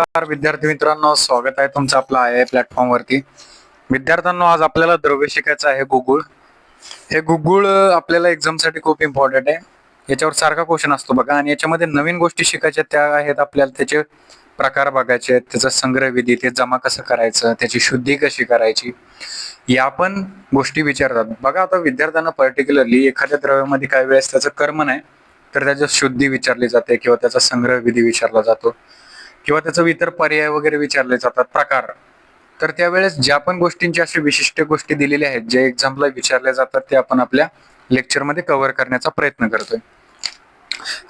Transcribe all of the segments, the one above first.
नमस्कार विद्यार्थी मित्रांनो, स्वागत आहे तुमचं आपलं आय प्लॅटफॉर्म वरती. विद्यार्थ्यांनो, आज आपल्याला द्रव्य शिकायचं आहे गुगुळ. हे गुगुळ आपल्याला एक्झाम साठी खूप इम्पॉर्टंट आहे. याच्यावर सारखा क्वेश्चन असतो बघा, आणि याच्यामध्ये नवीन गोष्टी शिकायच्या त्या आहेत. आपल्याला त्याचे प्रकार बघायचे आहेत, त्याचा संग्रह विधी, ते जमा कसं करायचं, त्याची शुद्धी कशी करायची, या पण गोष्टी विचारतात बघा. आता विद्यार्थ्यांना पर्टिक्युलरली एखाद्या द्रव्यामध्ये काही वेळेस त्याचं कर्म नाही तर त्याची शुद्धी विचारली जाते, किंवा त्याचा संग्रह विधी विचारला जातो, किंवा त्याचं इतर पर्याय वगैरे विचारले जातात, प्रकार. तर त्यावेळेस ज्या पण गोष्टींची अशी विशिष्ट गोष्टी दिलेल्या आहेत, जे एक्झामला विचारल्या जातात, ते आपण आपल्या लेक्चरमध्ये कव्हर करण्याचा प्रयत्न करतोय.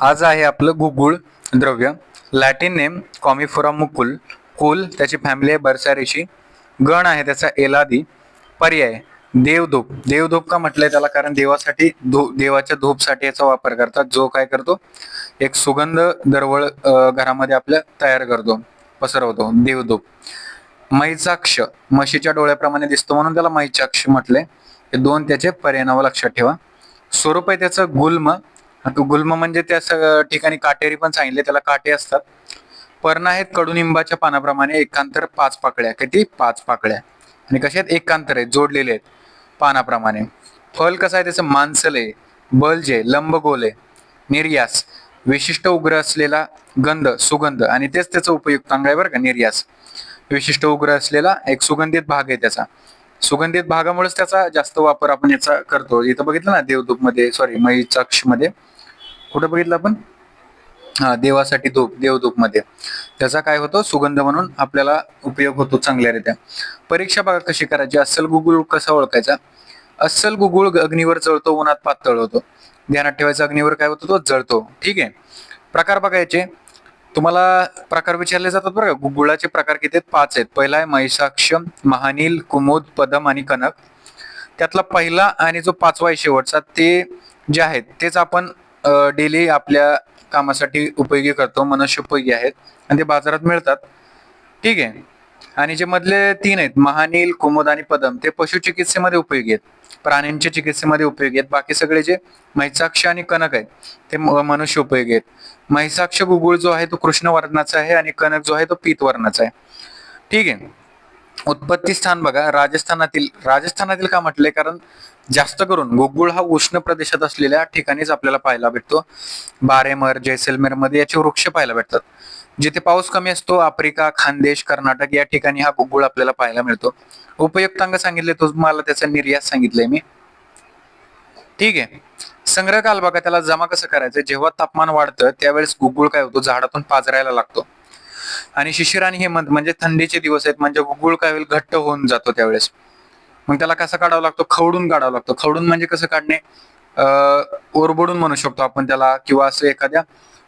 आज आहे आपलं गुगुळ द्रव्य. Latin name Commiphora mukul. कुल त्याची फॅमिली आहे बर्सॅरेशी. गण आहे त्याचा एलादी. पर्याय देवधूप. देवधूप का म्हटलंय त्याला, कारण देवासाठी देवाच्या धूपसाठी याचा वापर करतात, जो काय करतो, एक सुगंध दरवळ घरामध्ये आपल्या तयार करतो, पसरवतो, देवधूप. मैचाक्ष, म्हशीच्या डोळ्याप्रमाणे दिसतो म्हणून त्याला मैचाक्ष म्हटले. हे दोन त्याचे पर्याय नाव लक्षात ठेवा. स्वरूप आहे त्याचं गुल्म. गुल्म म्हणजे त्या ठिकाणी काटेरी पण सांगितले, त्याला काटे असतात. पर्ण आहेत कडुनिंबाच्या पानाप्रमाणे, एकांतर 5 पाकळ्या. किती? 5 पाकळ्या. आणि कशा आहेत? एकांतर आहेत, जोडलेले आहेत पानाप्रमाणे. फल कसं आहे त्याचं? मांसले, बलजे, लंबगोले. निर्यास, विशिष्ट उग्र असलेला गंध, सुगंध, आणि तेच त्याचं उपयुक्त अंग आहे बरं का, निर्यास. विशिष्ट उग्र असलेला एक सुगंधित भाग आहे त्याचा. सुगंधित भागामुळेच त्याचा जास्त वापर आपण याचा करतो. इथं बघितलं ना, देवधूप मध्ये, सॉरी मैचाक्ष मध्ये. कुठं बघितलं आपण? हा, देवासाठी धूप, देवधूप मध्ये त्याचा काय होतो? सुगंध म्हणून आपल्याला उपयोग होतो चांगल्यारीत्या. परीक्षा बघा कशी करायची. अस्सल गुगुळ कसा ओळखायचा? अस्सल गुगुळ अग्नीवर जळतो, उन्हात पातळ होतो. ध्यानात ठेवायचं, अग्नीवर काय होतो? तो जळतो. ठीक आहे. प्रकार बघायचे. तुम्हाला प्रकार विचारले जातात बरं का. गुगुळाचे प्रकार किती आहेत? 5 आहेत. पहिला आहे मैसाक्ष, महानील, कुमुद, पदम आणि कनक. त्यातला पहिला आणि जो 5वा आहे शेवटचा, ते जे आहेत तेच आपण डेली आपल्या कामासाठी उपयोगी करतो, मनुष्योपयोगी आहेत, आणि ते बाजारात मिळतात. ठीक आहे. आणि जे मधले 3 आहेत, महानील, कुमुद आणि पदम, ते पशुचिकित्सेमध्ये उपयोगी आहेत, प्राण्यांच्या चिकित्सेमध्ये उपयोगी आहेत. बाकी सगळे जे मैसाक्ष आणि कनक आहेत ते मनुष्य उपयोगी आहेत. मैसाक्ष गुगुळ जो आहे तो कृष्ण वर्णाचा आहे, आणि कनक जो आहे तो पीत वर्णाचा आहे. ठीक आहे. उत्पत्ती स्थान बघा, राजस्थानातील का म्हटलंय? कारण जास्त करून गुगुळ हा उष्ण प्रदेशात असलेल्या ठिकाणीच आपल्याला पाहायला भेटतो. बारेमर, जैसलमेर मध्ये याचे वृक्ष पाहायला भेटतात. जिथे पाऊस कमी असतो, आफ्रिका, खानदेश, कर्नाटक या ठिकाणी हा गुगुळ आपल्याला पाहायला मिळतो. उपयुक्तांक सांगितले तुम्हाला, त्याचा निर्यात सांगितलंय मी. ठीक आहे. संग्रह काल बघा, त्याला जमा कसं करायचं? जेव्हा तापमान वाढतं त्यावेळेस गुगुळ काय होतो? झाडातून पाझरायला लागतो. आणि शिशिर आणि हेमंत म्हणजे थंडीचे दिवस आहेत, म्हणजे गुगुळ काय होईल? घट्ट होऊन जातो त्यावेळेस. मग त्याला कसा काढावा लागतो? खवडून काढावा लागतो. खवडून म्हणजे कसं काढणे? ओरबडून म्हणू शकतो आपण त्याला, किंवा असं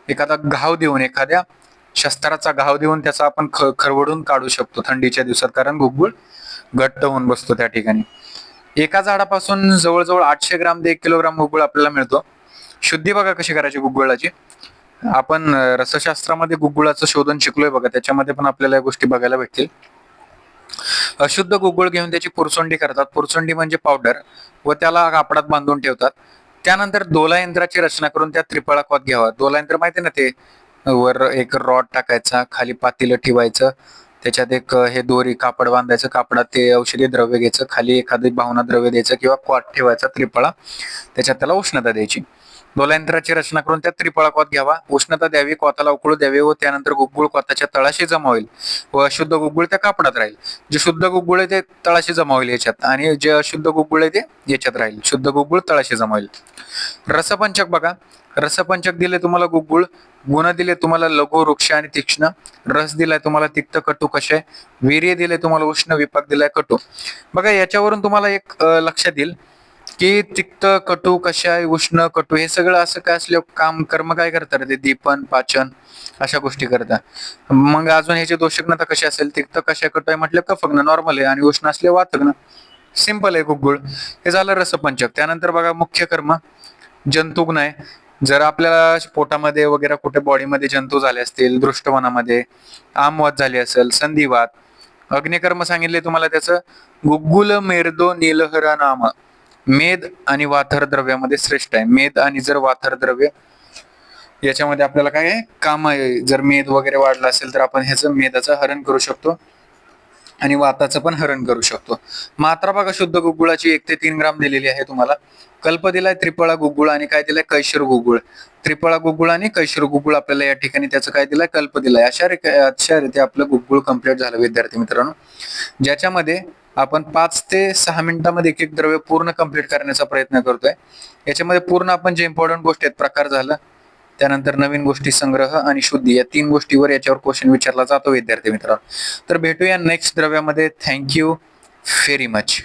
एखादा घाव देऊन, एखाद्या शस्त्राचा घाव देऊन त्याचा आपण खरवडून काढू शकतो थंडीच्या दिवसात, कारण गुगुळ घट्ट होऊन बसतो त्या ठिकाणी. एका झाडापासून जवळजवळ 800 ग्राम ते 1 किलोग्राम गुगुळ आपल्याला मिळतो. शुद्धी बघा कशी करायची गुगुळाची. आपण रसशास्त्रामध्ये गुगुळाचं शोधन शिकलोय बघा, त्याच्यामध्ये पण आपल्याला या गोष्टी बघायला भेटतील. अशुद्ध गुगुळ घेऊन त्याची पुरसोंडी करतात. पुरसोंडी म्हणजे पावडर, व त्याला कापडात बांधून ठेवतात. त्यानंतर दोला यंत्राची रचना करून त्यात त्रिफळा कॉत घ्यावा. दोला यंत्र माहिती ना, ते वर एक रॉड टाकायचा, खाली पातेलं ठेवायचं, त्याच्यात एक हे दोरी कापड बांधायचं, कापडात ते औषधी द्रव्य घ्यायचं, खाली एखादी भावना द्रव्य द्यायचं, किंवा कॉट ठेवायचा त्रिफळा, त्याच्यात त्याला उष्णता द्यायची. डोलायंत्राची रचना करून त्यात त्रिफळा कॉत घ्यावा, उष्णता द्यावी, कॉताला उकळू द्यावे, व त्यानंतर गुगुळ कॉताच्या तळाशी जमा होईल, व अशुद्ध गुगुळ त्या कापडात राहील. जे शुद्ध गुगुळ आहे ते तळाशी जमा होईल याच्यात, आणि जे अशुद्ध गुगुळ आहे ते याच्यात राहील. शुद्ध गुगुळ तळाशी जमा होईल. रसपंचक बघा, रसपंचक दिले तुम्हाला गुगुळ, गुण दिले तुम्हाला लघु, वृक्ष आणि तीक्ष्ण, रस दिलाय तुम्हाला तिक्त, कटू, कषाय, वीर्य दिले तुम्हाला उष्ण, विपाक दिलाय कटू. बघा याच्यावरून तुम्हाला एक लक्षात येईल की तिक्त, कटू, कषाय, उष्ण, कटू हे सगळं असं काय असले काम, कर्म काय करतात? ते दीपन, पाचन अशा गोष्टी करतात. मग अजून ह्याची दोषज्ञता कशी असेल? तिक्त, कषाय, कटू आहे म्हटलं कफग्न नॉर्मल आहे, आणि उष्ण असले वातग्न. सिंपल आहे गुगुळ. हे झालं रसपंचक. त्यानंतर बघा मुख्य कर्म, जंतुग्न आहे. जर आपल्याला पोटामध्ये वगैरे कुठे बॉडीमध्ये जंतू झाले असतील, दृष्टवनामध्ये आमवात झाली असेल, संधिवात. अग्निकर्म सांगितले तुम्हाला त्याचं, गुगुल मेर्दो नीलहरा नाम. मेद आणि वाथर द्रव्यामध्ये श्रेष्ठ आहे. मेद आणि जर वाथर द्रव्य याच्यामध्ये आपल्याला काय आहे, काम आहे. जर मेद वगैरे वाढला असेल तर आपण ह्याचं मेदाचं हरण करू शकतो आणि वाताचं पण हरण करू शकतो. मात्रा बघा शुद्ध गुगुळाची 1 ते 3 ग्राम दिलेली आहे तुम्हाला. कल्प दिलाय त्रिफळा गुगुळ आणि काय दिलाय कैशिर गुगुळ. त्रिफळा गुगुळ आणि कैशिर गुगुळ आपल्याला या ठिकाणी त्याचं काय दिलाय, कल्प दिलाय. अशा रीती आपलं गुगुळ कंप्लीट झालं विद्यार्थी मित्रांनो, ज्याच्यामध्ये आपण 5 ते 6 मिनिटांमध्ये एक एक द्रव्य पूर्ण कंप्लीट करण्याचा प्रयत्न करतोय. याच्यामध्ये पूर्ण आपण जे इम्पॉर्टंट गोष्टी आहेत, प्रकार झालं, त्यानंतर नवीन गोष्टी संग्रह आणि शुद्धी, या 3 गोष्टीवर याच्यावर क्वेश्चन विचारला जातो विद्यार्थी मित्रांनो. तर भेटूया नेक्स्ट द्रव्यामध्ये. Thank you very much.